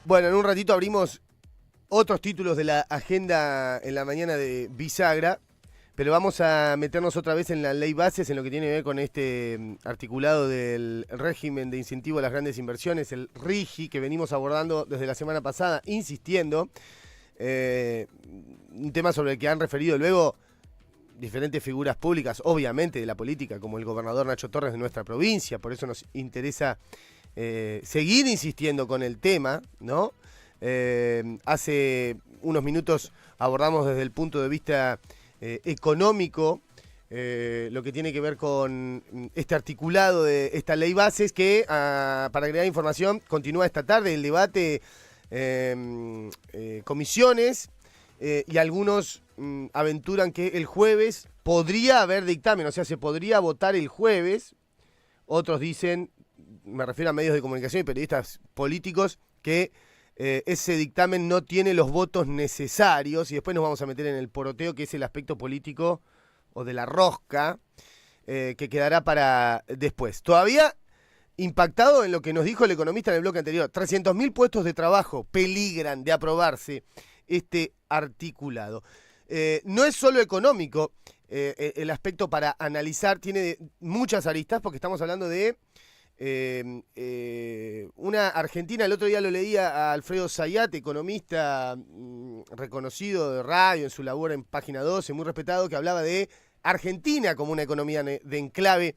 Bueno, en un ratito abrimos otros títulos de la agenda en la mañana de Bisagra, pero vamos a meternos otra vez en la ley bases, en lo que tiene que ver con este articulado del régimen de incentivo a las grandes inversiones, el RIGI, que venimos abordando desde la semana pasada, insistiendo. Un tema sobre el que han referido luego diferentes figuras públicas, obviamente de la política, como el gobernador Nacho Torres de nuestra provincia. Por eso nos interesa seguir insistiendo con el tema, ¿no? Hace unos minutos abordamos desde el punto de vista económico lo que tiene que ver con este articulado de esta ley bases que, para agregar información, continúa esta tarde el debate, comisiones, y algunos aventuran que el jueves podría haber dictamen, o sea, se podría votar el jueves. Otros dicen, me refiero a medios de comunicación y periodistas políticos, que ese dictamen no tiene los votos necesarios, y después nos vamos a meter en el poroteo, que es el aspecto político o de la rosca, que quedará para después. Todavía impactado en lo que nos dijo el economista en el bloque anterior, 300.000 puestos de trabajo peligran de aprobarse este articulado. No es solo económico, el aspecto para analizar tiene muchas aristas, porque estamos hablando de una Argentina. El otro día lo leía a Alfredo Zayat, economista reconocido de radio en su labor en Página 12, muy respetado, que hablaba de Argentina como una economía de enclave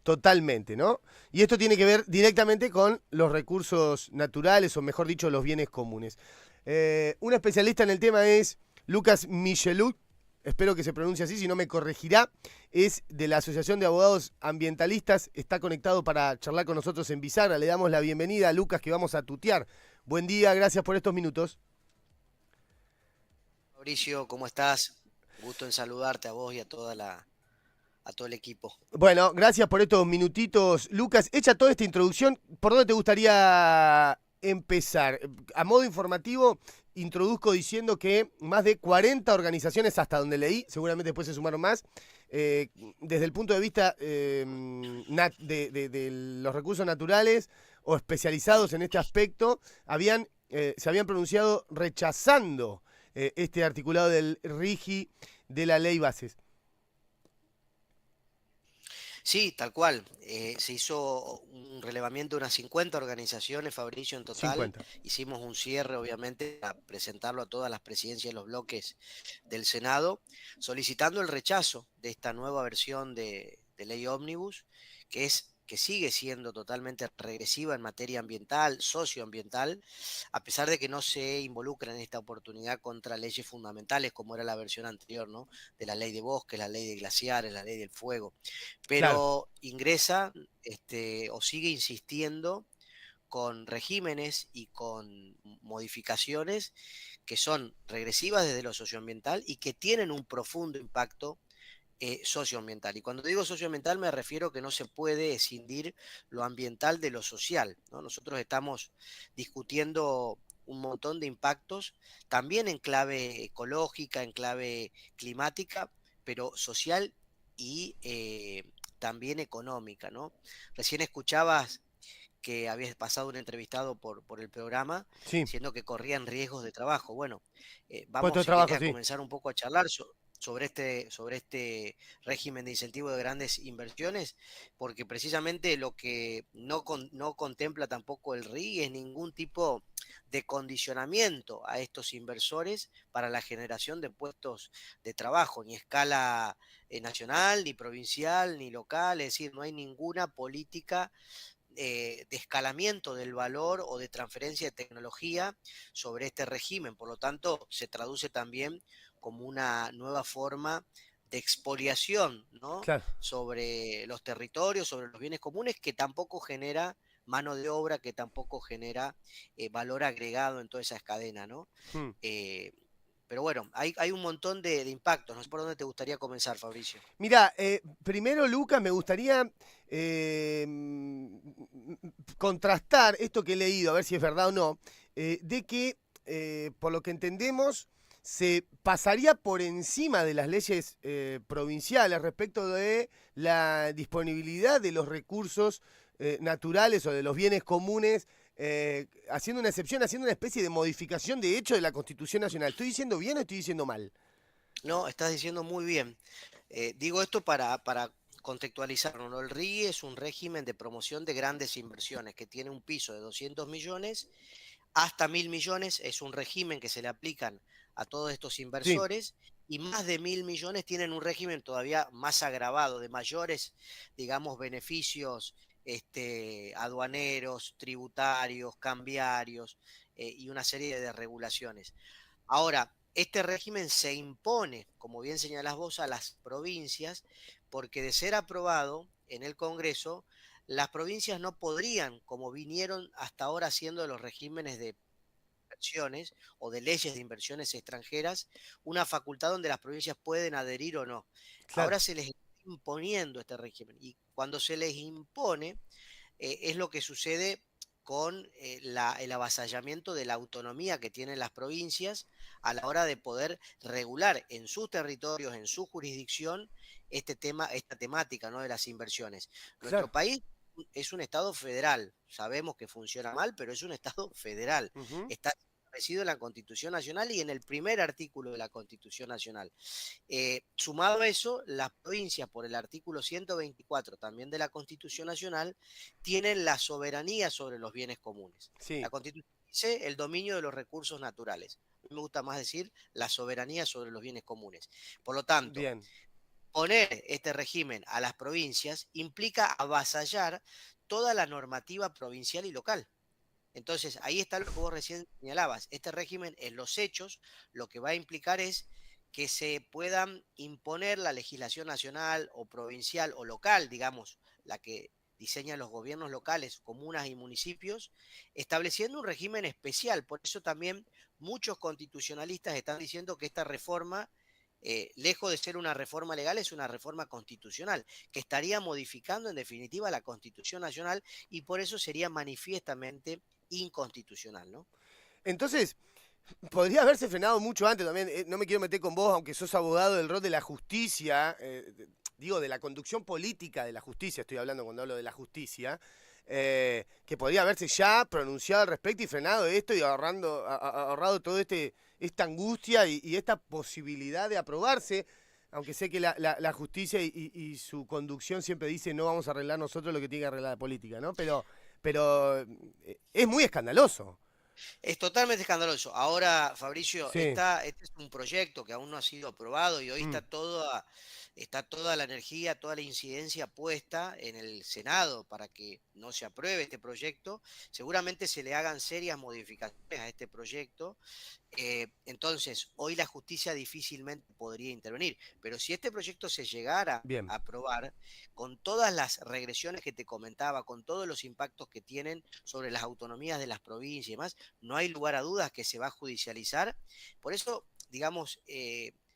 totalmente, ¿no? Y esto tiene que ver directamente con los recursos naturales, o mejor dicho, los bienes comunes. Un especialista en el tema es Lucas Michelou, espero que se pronuncie así, si no me corregirá. Es de la Asociación de Abogados Ambientalistas, está conectado para charlar con nosotros en Bisagra. Le damos la bienvenida a Lucas, que vamos a tutear. Buen día, gracias por estos minutos. Mauricio, ¿cómo estás? Gusto en saludarte a vos y a todo el equipo. Bueno, gracias por estos minutitos. Lucas, hecha toda esta introducción, ¿por dónde te gustaría empezar? A modo informativo, introduzco diciendo que más de 40 organizaciones, hasta donde leí, seguramente después se sumaron más, desde el punto de vista de los recursos naturales o especializados en este aspecto, se habían pronunciado rechazando este articulado del RIGI de la ley bases. Sí, tal cual. Se hizo un relevamiento de unas 50 organizaciones, Fabricio, en total. 50. Hicimos un cierre, obviamente, para presentarlo a todas las presidencias de los bloques del Senado, solicitando el rechazo de esta nueva versión de ley ómnibus, que sigue siendo totalmente regresiva en materia ambiental, socioambiental, a pesar de que no se involucra en esta oportunidad contra leyes fundamentales, como era la versión anterior, ¿no? De la ley de bosques, la ley de glaciares, la ley del fuego. Claro. Pero ingresa o sigue insistiendo con regímenes y con modificaciones que son regresivas desde lo socioambiental y que tienen un profundo impacto socioambiental. Y cuando digo socioambiental me refiero que no se puede escindir lo ambiental de lo social, ¿no? Nosotros estamos discutiendo un montón de impactos, también en clave ecológica, en clave climática, pero social y también económica, ¿no? Recién escuchabas que habías pasado un entrevistado por el programa, Sí, diciendo que corrían riesgos de trabajo. Bueno, puesto vamos, de si trabajo, querés, a sí. comenzar un poco a charlar sobre este régimen de incentivo de grandes inversiones, porque precisamente lo que no contempla tampoco el RI es ningún tipo de condicionamiento a estos inversores para la generación de puestos de trabajo, ni a escala nacional, ni provincial, ni local, es decir, no hay ninguna política de escalamiento del valor o de transferencia de tecnología sobre este régimen. Por lo tanto, se traduce también como una nueva forma de expoliación, ¿no? Claro. Sobre los territorios, sobre los bienes comunes, que tampoco genera mano de obra, que tampoco genera valor agregado en toda esa cadena, ¿no? Hmm. Pero bueno, hay un montón de impactos. No sé por dónde te gustaría comenzar, Fabricio. Mira, primero, Lucas, me gustaría contrastar esto que he leído, a ver si es verdad o no, de que, por lo que entendemos, se pasaría por encima de las leyes provinciales respecto de la disponibilidad de los recursos naturales o de los bienes comunes haciendo una excepción, haciendo una especie de modificación de hecho de la Constitución Nacional. ¿Estoy diciendo bien o estoy diciendo mal? No, estás diciendo muy bien. Digo esto para contextualizarlo, ¿no? El RIGI es un régimen de promoción de grandes inversiones que tiene un piso de 200 millones hasta 1.000 millones. Es un régimen que se le aplican a todos estos Sí, inversores y más de 1.000 millones tienen un régimen todavía más agravado, de mayores, digamos, beneficios aduaneros, tributarios, cambiarios y una serie de regulaciones. Ahora, este régimen se impone, como bien señalás vos, a las provincias, porque de ser aprobado en el Congreso, las provincias no podrían, como vinieron hasta ahora haciendo los regímenes de inversiones o de leyes de inversiones extranjeras, una facultad donde las provincias pueden adherir o no. claro. Ahora se les está imponiendo este régimen y cuando se les impone, es lo que sucede con el avasallamiento de la autonomía que tienen las provincias a la hora de poder regular en sus territorios, en su jurisdicción, esta temática, ¿no? De las inversiones. Nuestro Claro. país es un Estado federal, sabemos que funciona mal, pero es un Estado federal. Ujú. Está establecido en la Constitución Nacional y en el primer artículo de la Constitución Nacional. Sumado a eso, las provincias, por el artículo 124 también de la Constitución Nacional, tienen la soberanía sobre los bienes comunes. La Sí, Constitución dice el dominio de los recursos naturales. A mí me gusta más decir la soberanía sobre los bienes comunes. Por lo tanto, bien. poner este régimen a las provincias implica avasallar toda la normativa provincial y local. Entonces, ahí está lo que vos recién señalabas. Este régimen, en los hechos, lo que va a implicar es que se puedan imponer la legislación nacional o provincial o local, digamos, la que diseñan los gobiernos locales, comunas y municipios, estableciendo un régimen especial. Por eso también muchos constitucionalistas están diciendo que esta reforma, lejos de ser una reforma legal, es una reforma constitucional, que estaría modificando en definitiva la Constitución Nacional y por eso sería manifiestamente inconstitucional, ¿no? Entonces, podría haberse frenado mucho antes también. No me quiero meter con vos, aunque sos abogado del rol de la justicia, digo, de la conducción política de la justicia, estoy hablando cuando hablo de la justicia, que podría haberse ya pronunciado al respecto y frenado esto y ahorrado todo esta angustia y esta posibilidad de aprobarse. Aunque sé que la justicia y su conducción siempre dice no vamos a arreglar nosotros lo que tiene que arreglar la política, ¿no? Pero es muy escandaloso. Es totalmente escandaloso. Ahora, Fabricio, Sí. este es un proyecto que aún no ha sido aprobado y hoy Mm. está toda la energía, toda la incidencia puesta en el Senado para que no se apruebe este proyecto. Seguramente se le hagan serias modificaciones a este proyecto. Entonces, hoy la justicia difícilmente podría intervenir. Pero si este proyecto se llegara Bien. a aprobar, con todas las regresiones que te comentaba, con todos los impactos que tienen sobre las autonomías de las provincias y demás, no hay lugar a dudas que se va a judicializar. Por eso, digamos,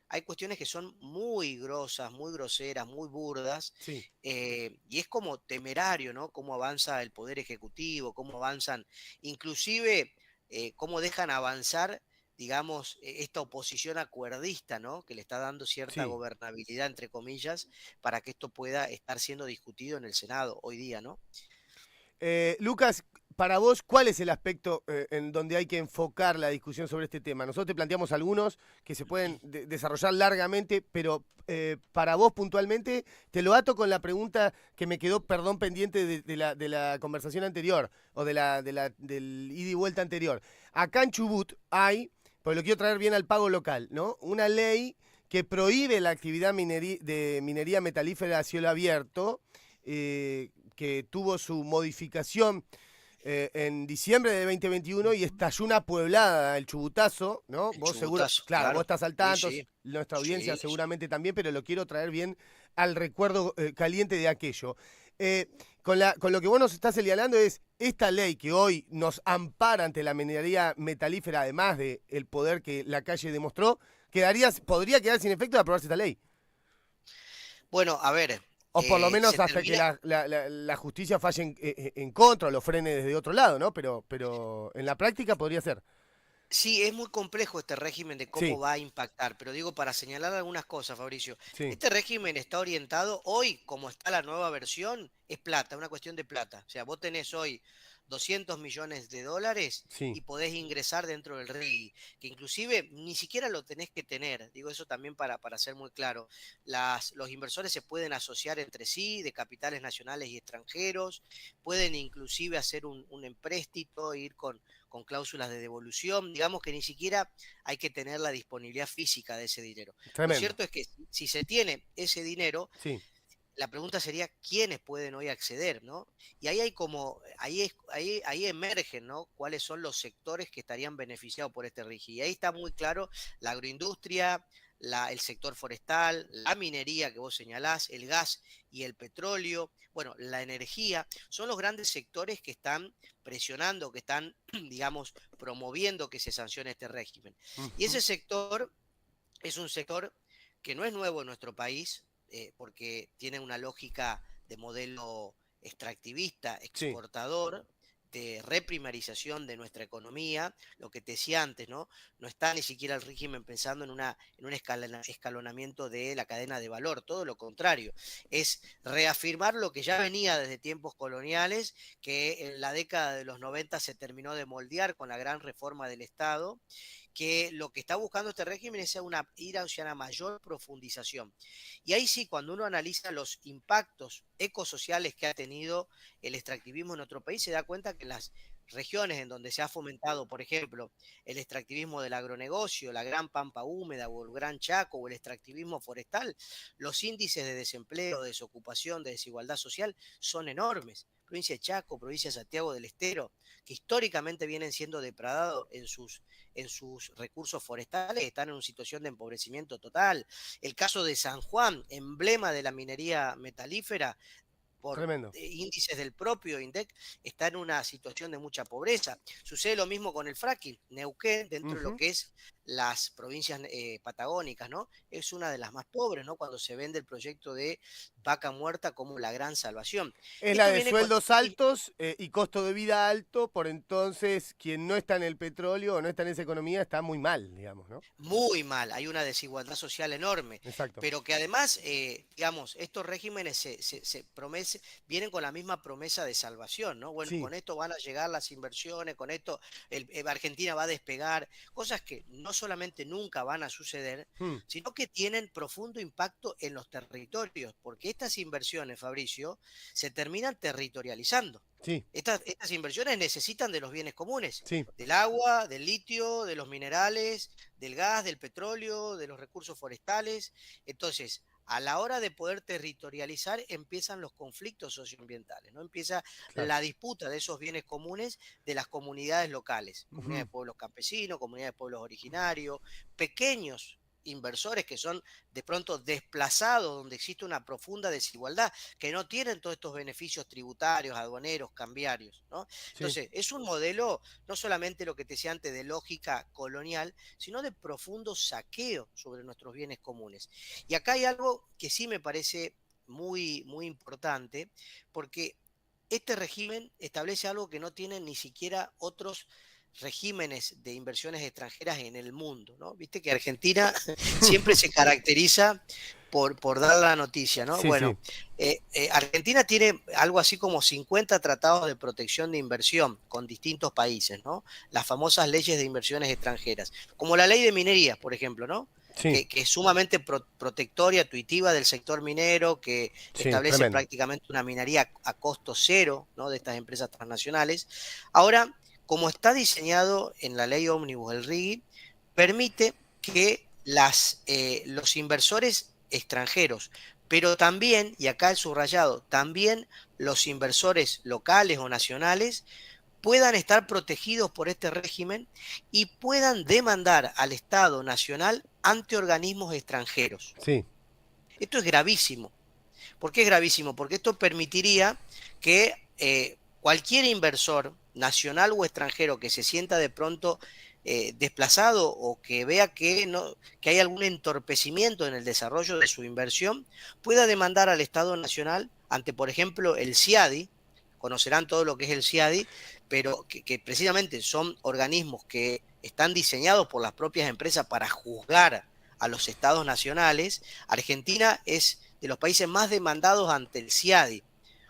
hay cuestiones que son muy grosas, muy groseras, muy burdas, Sí. y es como temerario, ¿no? Cómo avanza el Poder Ejecutivo, cómo avanzan, inclusive cómo dejan avanzar, digamos, esta oposición acuerdista, ¿no? Que le está dando cierta Sí. gobernabilidad, entre comillas, para que esto pueda estar siendo discutido en el Senado hoy día, ¿no? Lucas, para vos, ¿cuál es el aspecto en donde hay que enfocar la discusión sobre este tema? Nosotros te planteamos algunos que se pueden desarrollar largamente, pero para vos puntualmente, te lo ato con la pregunta que me quedó, perdón, pendiente de la conversación anterior o del ida y vuelta anterior. Acá en Chubut hay, pues lo quiero traer bien al pago local, ¿no? Una ley que prohíbe la actividad de minería metalífera a cielo abierto, que tuvo su modificación en diciembre de 2021 y estalló una pueblada, el Chubutazo, ¿no? El Vos seguro, chubutazo, claro, vos claro. estás al Sí, tanto, sí, nuestra audiencia sí, sí. seguramente también, pero lo quiero traer bien al recuerdo caliente de aquello. Con lo que vos nos estás señalando es esta ley que hoy nos ampara ante la minería metalífera, además del poder que la calle demostró, podría quedar sin efecto de aprobarse esta ley. Bueno, a ver, O por lo menos se hasta que termina. la justicia falle en contra o lo frene desde otro lado, ¿no? Pero en la práctica podría ser. Sí, es muy complejo este régimen de cómo Sí, va a impactar, pero digo, para señalar algunas cosas, Fabricio, sí, este régimen está orientado hoy, como está la nueva versión, es plata, una cuestión de plata. O sea, vos tenés hoy 200 millones de dólares Sí, y podés ingresar dentro del RIGI, que inclusive ni siquiera lo tenés que tener, digo eso también para ser muy claro, los inversores se pueden asociar entre sí, de capitales nacionales y extranjeros, pueden inclusive hacer un empréstito, ir con cláusulas de devolución, digamos que ni siquiera hay que tener la disponibilidad física de ese dinero. Lo tremendo. cierto es que si se tiene ese dinero, Sí, la pregunta sería quiénes pueden hoy acceder, ¿no? Y ahí hay como, ahí emergen, ¿no? Cuáles son los sectores que estarían beneficiados por este RIGI. Y ahí está muy claro la agroindustria, el sector forestal, la minería que vos señalás, el gas y el petróleo, bueno, la energía, son los grandes sectores que están presionando, que están, digamos, promoviendo que se sancione este régimen. Y ujú, ese sector es un sector que no es nuevo en nuestro país, porque tiene una lógica de modelo extractivista, sí, exportador, de reprimarización de nuestra economía, lo que te decía antes, ¿no? No está ni siquiera el régimen pensando en un escalonamiento de la cadena de valor, todo lo contrario, es reafirmar lo que ya venía desde tiempos coloniales, que en la década de los 90 se terminó de moldear con la gran reforma del Estado, que lo que está buscando este régimen es ir hacia una mayor profundización. Y ahí sí, cuando uno analiza los impactos ecosociales que ha tenido el extractivismo en nuestro país, se da cuenta que las regiones en donde se ha fomentado, por ejemplo, el extractivismo del agronegocio, la gran pampa húmeda o el gran Chaco o el extractivismo forestal, los índices de desempleo, de desocupación, de desigualdad social son enormes. Provincia de Chaco, provincia de Santiago del Estero, que históricamente vienen siendo depredados en sus recursos forestales, están en una situación de empobrecimiento total. El caso de San Juan, emblema de la minería metalífera, por tremendo. índices del propio INDEC, está en una situación de mucha pobreza. Sucede lo mismo con el fracking. Neuquén, dentro de lo Ujú. que es las provincias patagónicas, ¿no? Es una de las más pobres, ¿no? Cuando se vende el proyecto de Vaca Muerta como la gran salvación. Es la Esto de viene con sueldos altos y costo de vida alto, por entonces quien no está en el petróleo o no está en esa economía está muy mal, digamos, ¿no? muy mal, hay una desigualdad social enorme, Exacto. pero que además, digamos, estos regímenes vienen con la misma promesa de salvación, ¿no? Bueno, Sí. con esto van a llegar las inversiones, con esto Argentina va a despegar, cosas que no solamente nunca van a suceder, Mm, sino que tienen profundo impacto en los territorios, porque estas inversiones, Fabricio, se terminan territorializando. sí, Estas inversiones necesitan de los bienes comunes, sí. del agua, del litio, de los minerales, del gas, del petróleo, de los recursos forestales. Entonces, a la hora de poder territorializar, empiezan los conflictos socioambientales, ¿no? Empieza Claro. la disputa de esos bienes comunes de las comunidades locales, comunidades Ujú. de pueblos campesinos, comunidades de pueblos originarios, pequeños inversores que son de pronto desplazados, donde existe una profunda desigualdad, que no tienen todos estos beneficios tributarios, aduaneros, cambiarios, ¿no? Sí. Entonces, es un modelo, no solamente lo que te decía antes de lógica colonial, sino de profundo saqueo sobre nuestros bienes comunes. Y acá hay algo que sí me parece muy, muy importante, porque este régimen establece algo que no tienen ni siquiera otros regímenes de inversiones extranjeras en el mundo, ¿no? Viste que Argentina siempre se caracteriza por dar la noticia, ¿no? Sí, sí. Bueno, Argentina tiene algo así como 50 tratados de protección de inversión con distintos países, ¿no? Las famosas leyes de inversiones extranjeras, como la ley de minería, por ejemplo, ¿no? Sí, Que es sumamente protectoria, tuitiva del sector minero, que sí, establece tremendo. prácticamente una minería a costo cero, ¿no? De estas empresas transnacionales. Ahora, como está diseñado en la ley Ómnibus, el RIGI, permite que los inversores extranjeros, pero también, y acá el subrayado, también los inversores locales o nacionales puedan estar protegidos por este régimen y puedan demandar al Estado nacional ante organismos extranjeros. Sí, Esto es gravísimo. ¿Por qué es gravísimo? Porque esto permitiría que cualquier inversor, nacional o extranjero, que se sienta de pronto desplazado o que vea que, no, que hay algún entorpecimiento en el desarrollo de su inversión, pueda demandar al Estado Nacional ante, por ejemplo, el CIADI, conocerán todo lo que es el CIADI, pero que precisamente son organismos que están diseñados por las propias empresas para juzgar a los estados nacionales. Argentina es de los países más demandados ante el CIADI,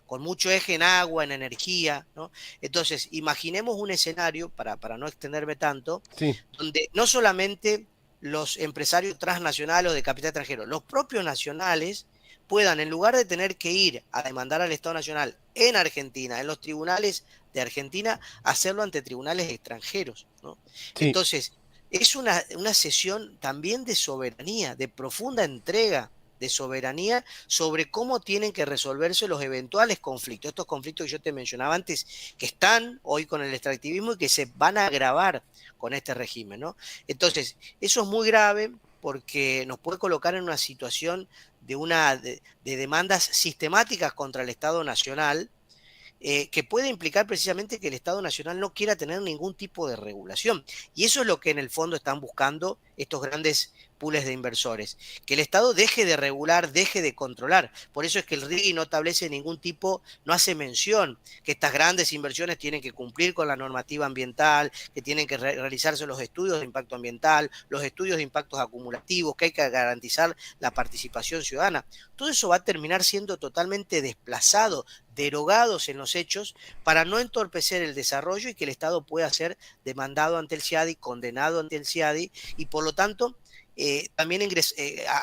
con mucho eje en agua, en energía, ¿no? Entonces, imaginemos un escenario, para no extenderme tanto, Sí, donde no solamente los empresarios transnacionales o de capital extranjero, los propios nacionales puedan, en lugar de tener que ir a demandar al Estado Nacional en Argentina, en los tribunales de Argentina, hacerlo ante tribunales extranjeros, ¿no? sí. Entonces, es una sesión también de soberanía, de profunda entrega de soberanía sobre cómo tienen que resolverse los eventuales conflictos, estos conflictos que yo te mencionaba antes, que están hoy con el extractivismo y que se van a agravar con este régimen, ¿no? Entonces, eso es muy grave porque nos puede colocar en una situación de demandas sistemáticas contra el Estado Nacional, que puede implicar precisamente que el Estado Nacional no quiera tener ningún tipo de regulación. Y eso es lo que en el fondo están buscando estos grandes pools de inversores, que el Estado deje de regular, deje de controlar. Por eso es que el RIGI no establece ningún tipo, no hace mención que estas grandes inversiones tienen que cumplir con la normativa ambiental, que tienen que realizarse los estudios de impacto ambiental, los estudios de impactos acumulativos, que hay que garantizar la participación ciudadana. Todo eso va a terminar siendo totalmente desplazado, derogados en los hechos, para no entorpecer el desarrollo y que el Estado pueda ser demandado ante el CIADI, condenado ante el CIADI, y por lo tanto también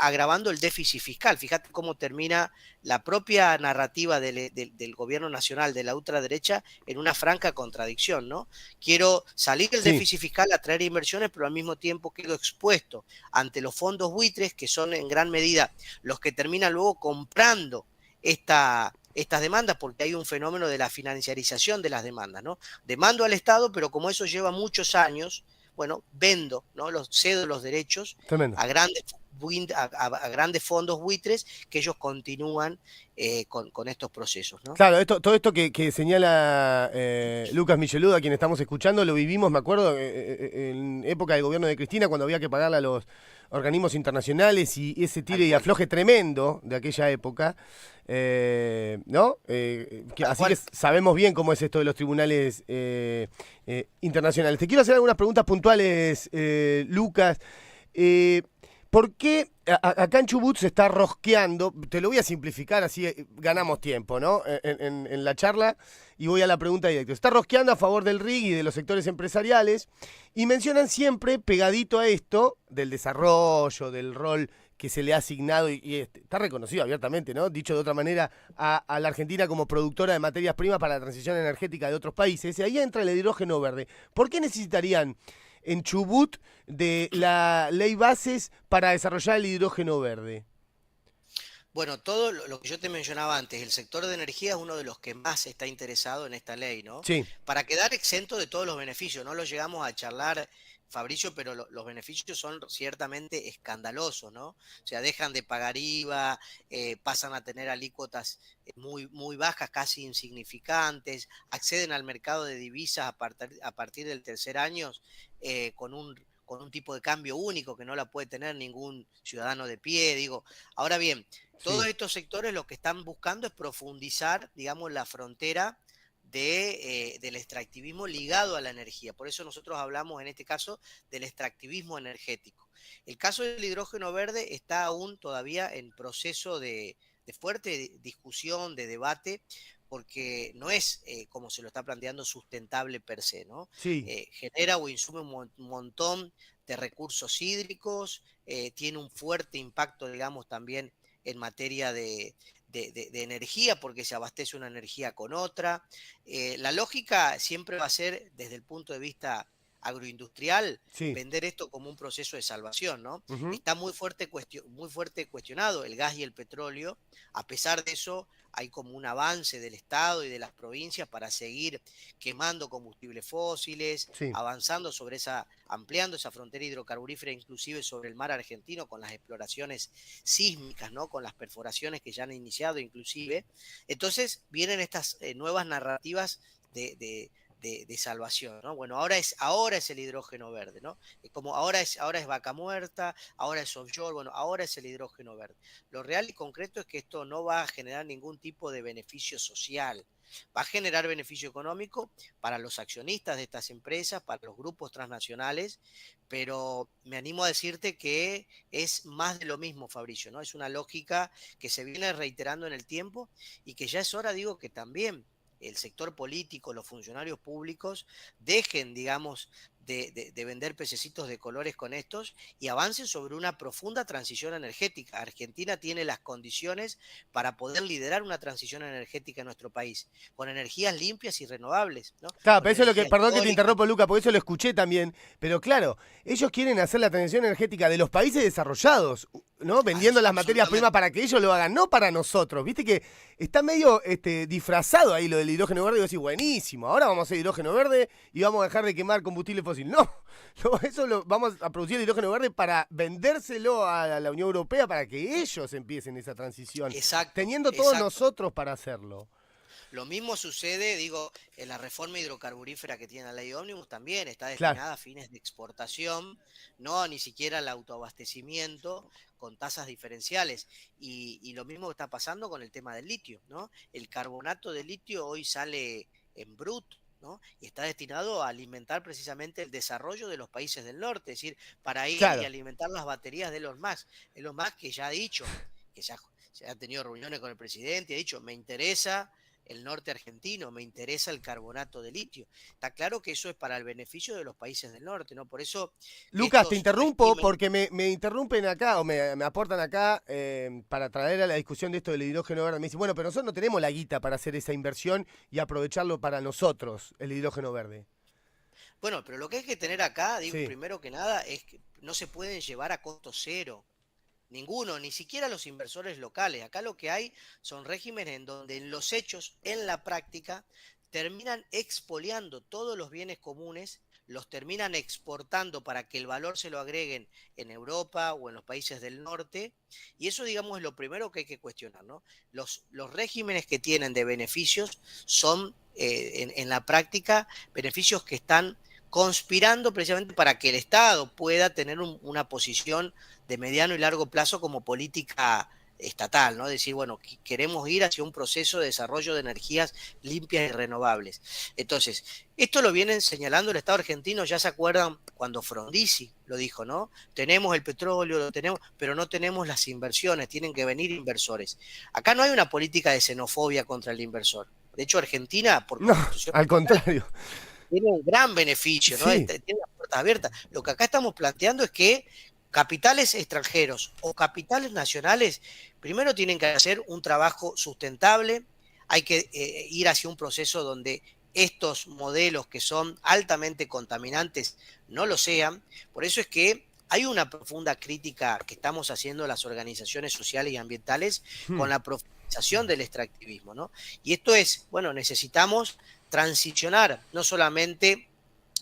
agravando el déficit fiscal. Fíjate cómo termina la propia narrativa del gobierno nacional de la ultraderecha en una franca contradicción, ¿no? Quiero salir del Sí, déficit fiscal, atraer inversiones, pero al mismo tiempo quedo expuesto ante los fondos buitres, que son en gran medida los que terminan luego comprando estas demandas, porque hay un fenómeno de la financiarización de las demandas, ¿no? Demando al Estado, pero como eso lleva muchos años, bueno, vendo, ¿no? Cedo los derechos tremendo. a grandes fondos buitres, que ellos continúan con estos procesos, ¿no? Claro, todo esto que señala Lucas Michelud, a quien estamos escuchando, lo vivimos, me acuerdo, en época del gobierno de Cristina, cuando había que pagarle a los organismos internacionales y ese Tal tire y cual, afloje tremendo de aquella época, ¿no? tal Así que cual. sabemos bien cómo es esto de los tribunales internacionales. Te quiero hacer algunas preguntas puntuales, Lucas. Eh, ¿Por qué acá en Chubut se está rosqueando? Te lo voy a simplificar, así ganamos tiempo, ¿no? En la charla, y voy a la pregunta directa. Se está rosqueando a favor del RIG y de los sectores empresariales, y mencionan siempre, pegadito a esto, del desarrollo, del rol que se le ha asignado, está reconocido abiertamente, ¿no? Dicho de otra manera, a la Argentina como productora de materias primas para la transición energética de otros países. Y ahí entra el hidrógeno verde. ¿Por qué necesitarían en Chubut de la ley bases para desarrollar el hidrógeno verde? Bueno, todo lo que yo te mencionaba antes, el sector de energía es uno de los que más está interesado en esta ley, ¿no? Sí, Para quedar exento de todos los beneficios, no los llegamos a charlar, Fabricio, pero los beneficios son ciertamente escandalosos, ¿no? O sea, dejan de pagar IVA, pasan a tener alícuotas muy bajas, casi insignificantes, acceden al mercado de divisas a partir del tercer año, con un tipo de cambio único que no la puede tener ningún ciudadano de pie, digo. Ahora bien, todos sí, estos sectores lo que están buscando es profundizar, digamos, la frontera del extractivismo ligado a la energía. Por eso nosotros hablamos en este caso del extractivismo energético. El caso del hidrógeno verde está aún todavía en proceso de fuerte discusión, de debate, porque no es, como se lo está planteando, sustentable per se, ¿no? sí, Genera o insume un montón de recursos hídricos, tiene un fuerte impacto, digamos, también en materia de energía, porque se abastece una energía con otra. La lógica siempre va a ser, desde el punto de vista agroindustrial, sí. vender esto como un proceso de salvación, ¿no? Ujú. Está muy fuerte cuestionado el gas y el petróleo. A pesar de eso, hay como un avance del Estado y de las provincias para seguir quemando combustibles fósiles, Sí, avanzando sobre ampliando esa frontera hidrocarburífera, inclusive sobre el mar argentino, con las exploraciones sísmicas, ¿no? Con las perforaciones que ya han iniciado, inclusive. Entonces, vienen estas nuevas narrativas de salvación, ¿no? Bueno, ahora es el hidrógeno verde, ¿no? Como ahora es vaca muerta, ahora es offshore, bueno, ahora es el hidrógeno verde. Lo real y concreto es que esto no va a generar ningún tipo de beneficio social. Va a generar beneficio económico para los accionistas de estas empresas, para los grupos transnacionales, pero me animo a decirte que es más de lo mismo, Fabricio, ¿no? Es una lógica que se viene reiterando en el tiempo y que ya es hora, digo, que también el sector político, los funcionarios públicos, dejen, digamos, de vender pececitos de colores con estos y avancen sobre una profunda transición energética. Argentina tiene las condiciones para poder liderar una transición energética en nuestro país, con energías limpias y renovables, ¿no? Claro, Con pero eso es lo que, energía perdón que te eólica. interrumpo, Luca, porque eso lo escuché también. Pero claro, ellos quieren hacer la transición energética de los países desarrollados, ¿no? Vendiendo las materias primas Absolutamente. para que ellos lo hagan, no para nosotros. Viste que está medio disfrazado ahí lo del hidrógeno verde. Y vos decís, buenísimo, ahora vamos a hacer hidrógeno verde y vamos a dejar de quemar combustible fósil. No, no, eso lo vamos a producir el hidrógeno verde para vendérselo a la Unión Europea para que ellos empiecen esa transición, Exacto, teniendo todos exacto. nosotros para hacerlo. Lo mismo sucede, digo, en la reforma hidrocarburífera que tiene la ley Ómnibus también está Claro, destinada a fines de exportación, no ni siquiera al autoabastecimiento con tasas diferenciales. Y lo mismo está pasando con el tema del litio, ¿no? El carbonato de litio hoy sale en bruto, ¿no? Y está destinado a alimentar precisamente el desarrollo de los países del norte, es decir, para ir y claro. alimentar las baterías de Elon Musk. Elon Musk que ya ha dicho, que se ha tenido reuniones con el presidente, ha dicho, me interesa el norte argentino, me interesa el carbonato de litio. Está claro que eso es para el beneficio de los países del norte, ¿no? Por eso que Lucas, te estos interrumpo regímenes, porque me interrumpen acá o me aportan acá para traer a la discusión de esto del hidrógeno verde. Me dicen, bueno, pero nosotros no tenemos la guita para hacer esa inversión y aprovecharlo para nosotros, el hidrógeno verde. bueno, pero lo que hay que tener acá, digo, Sí, primero que nada, es que no se pueden llevar a costo cero. Ninguno, ni siquiera los inversores locales. Acá lo que hay son regímenes en donde en los hechos, en la práctica, terminan expoliando todos los bienes comunes, los terminan exportando para que el valor se lo agreguen en Europa o en los países del norte. Y eso, digamos, es lo primero que hay que cuestionar, ¿no? Los regímenes que tienen de beneficios son, en la práctica, beneficios que están conspirando precisamente para que el Estado pueda tener una posición de mediano y largo plazo como política estatal, ¿no? Decir, bueno, queremos ir hacia un proceso de desarrollo de energías limpias y renovables. Entonces, esto lo vienen señalando el Estado argentino, ya se acuerdan cuando Frondizi lo dijo, ¿no? Tenemos el petróleo, lo tenemos, pero no tenemos las inversiones, tienen que venir inversores. Acá no hay una política de xenofobia contra el inversor. De hecho, Argentina, por no, constitución, al contrario. tiene un gran beneficio, ¿no? Sí, Tiene las puertas abiertas. Lo que acá estamos planteando es que capitales extranjeros o capitales nacionales primero tienen que hacer un trabajo sustentable, hay que ir hacia un proceso donde estos modelos que son altamente contaminantes no lo sean. Por eso es que hay una profunda crítica que estamos haciendo las organizaciones sociales y ambientales hmm, con la profundización del extractivismo, ¿no? Y esto es, bueno, necesitamos transicionar no solamente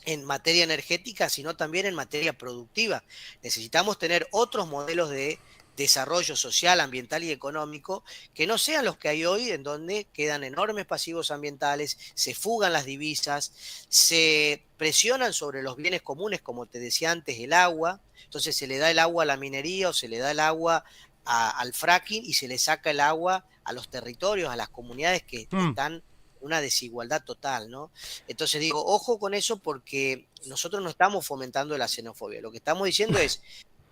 en materia energética, sino también en materia productiva. Necesitamos tener otros modelos de desarrollo social, ambiental y económico que no sean los que hay hoy, en donde quedan enormes pasivos ambientales, se fugan las divisas, se presionan sobre los bienes comunes, como te decía antes, el agua. Entonces se le da el agua a la minería o se le da el agua al fracking y se le saca el agua a los territorios, a las comunidades que hmm, están en una desigualdad total, ¿no? Entonces digo, ojo con eso porque nosotros no estamos fomentando la xenofobia. Lo que estamos diciendo es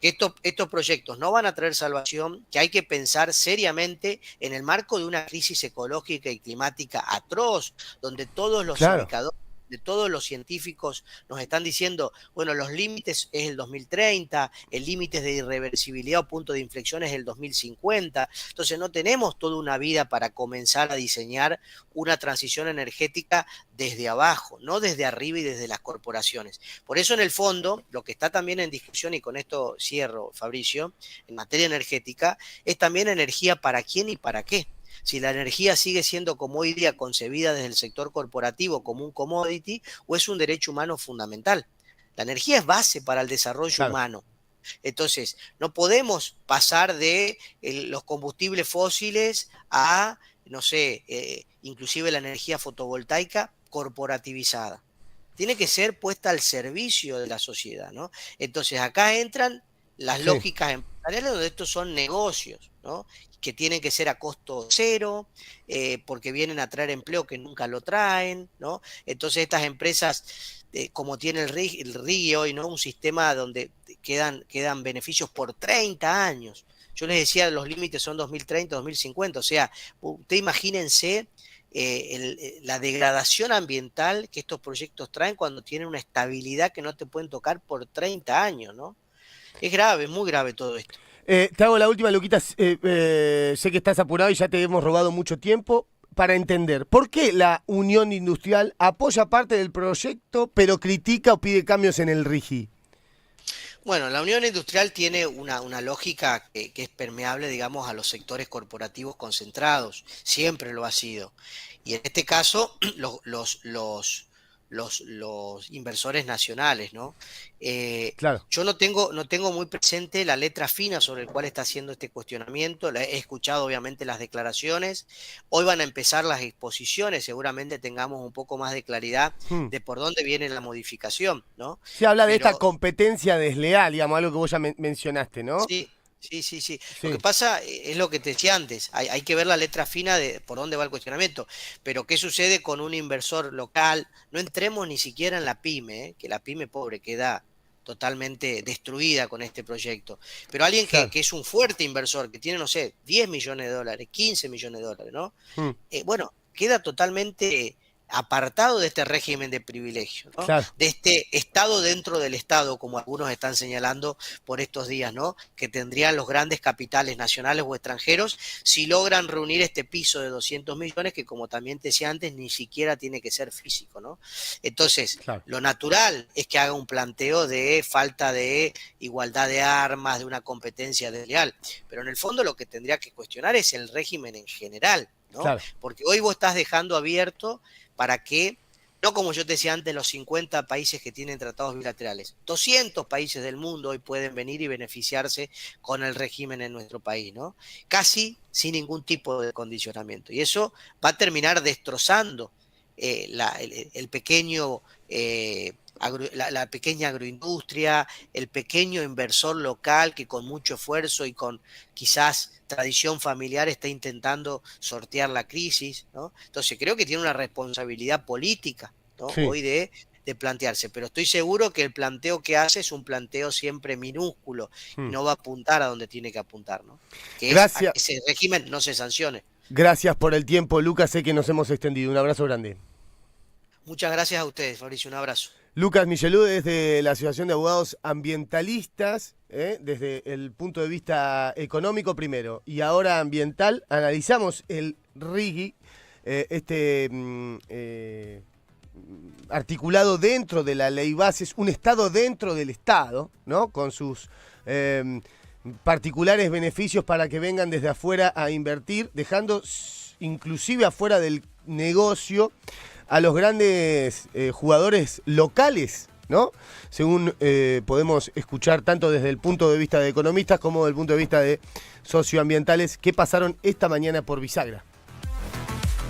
que estos proyectos no van a traer salvación, que hay que pensar seriamente en el marco de una crisis ecológica y climática atroz, donde todos los claro. indicadores de todos los científicos nos están diciendo, bueno, los límites es el 2030, el límite de irreversibilidad o punto de inflexión es el 2050, entonces no tenemos toda una vida para comenzar a diseñar una transición energética desde abajo, no desde arriba y desde las corporaciones. Por eso, en el fondo, lo que está también en discusión, y con esto cierro, Fabricio, en materia energética, es también energía para quién y para qué. Si la energía sigue siendo como hoy día concebida desde el sector corporativo como un commodity o es un derecho humano fundamental. La energía es base para el desarrollo Claro. humano. Entonces, no podemos pasar de los combustibles fósiles a, no sé, inclusive la energía fotovoltaica corporativizada. Tiene que ser puesta al servicio de la sociedad, ¿no? Entonces, acá entran las Sí. lógicas empresariales donde estos son negocios, ¿no? que tienen que ser a costo cero, porque vienen a traer empleo que nunca lo traen, ¿no? Entonces estas empresas, como tiene el RIGI hoy, ¿no? Un sistema donde quedan beneficios por 30 años. Yo les decía, los límites son 2030, 2050, o sea, usted imagínense la degradación ambiental que estos proyectos traen cuando tienen una estabilidad que no te pueden tocar por 30 años, ¿no? Es grave, es muy grave todo esto. Te hago la última, Luquitas. Sé que estás apurado y ya te hemos robado mucho tiempo para entender. ¿Por qué la Unión Industrial apoya parte del proyecto, pero critica o pide cambios en el RIGI? Bueno, la Unión Industrial tiene una lógica que es permeable, digamos, a los sectores corporativos concentrados. Siempre lo ha sido. Y en este caso, los inversores nacionales, ¿no? Claro. Yo no tengo muy presente la letra fina sobre el cual está haciendo este cuestionamiento. He escuchado obviamente las declaraciones. Hoy van a empezar las exposiciones, seguramente tengamos un poco más de claridad de por dónde viene la modificación, ¿no? Se habla de Pero esta competencia desleal, digamos, algo que vos ya mencionaste, ¿no? sí, sí, sí, sí. Lo Sí, que pasa es lo que te decía antes, hay que ver la letra fina de por dónde va el cuestionamiento, pero ¿qué sucede con un inversor local? No entremos ni siquiera en la pyme, que la pyme pobre queda totalmente destruida con este proyecto, pero alguien claro. que es un fuerte inversor, que tiene, no sé, 10 millones de dólares, 15 millones de dólares, ¿no? Mm, Bueno, queda totalmente apartado de este régimen de privilegio, ¿no? claro. De este Estado dentro del Estado, como algunos están señalando por estos días, ¿no? Que tendrían los grandes capitales nacionales o extranjeros si logran reunir este piso de 200 millones, que como también te decía antes, ni siquiera tiene que ser físico, ¿no? Entonces, Claro. lo natural es que haga un planteo de falta de igualdad de armas, de una competencia desleal, pero en el fondo lo que tendría que cuestionar es el régimen en general, ¿no? Claro. Porque hoy vos estás dejando abierto para que, no como yo te decía antes, los 50 países que tienen tratados bilaterales, 200 países del mundo hoy pueden venir y beneficiarse con el régimen en nuestro país, ¿no? Casi sin ningún tipo de condicionamiento. Y eso va a terminar destrozando el pequeño... la pequeña agroindustria, el pequeño inversor local que con mucho esfuerzo y con quizás tradición familiar está intentando sortear la crisis, ¿no? Entonces creo que tiene una responsabilidad política, ¿no? Sí. Hoy de plantearse, pero estoy seguro que el planteo que hace es un planteo siempre minúsculo y Mm. no va a apuntar a donde tiene que apuntar, ¿no? Que es a Gracias. que ese régimen no se sancione. Gracias por el tiempo, Lucas. Sé que nos hemos extendido. Un abrazo grande. Muchas gracias a ustedes, Fabricio, un abrazo. Lucas Michelú, desde la Asociación de Abogados Ambientalistas, desde el punto de vista económico primero y ahora ambiental, analizamos el RIGI, articulado dentro de la ley base, es un Estado dentro del Estado, ¿no? Con sus particulares beneficios para que vengan desde afuera a invertir, dejando inclusive afuera del negocio a los grandes jugadores locales, ¿no? Según podemos escuchar tanto desde el punto de vista de economistas como desde el punto de vista de socioambientales que pasaron esta mañana por Bisagra.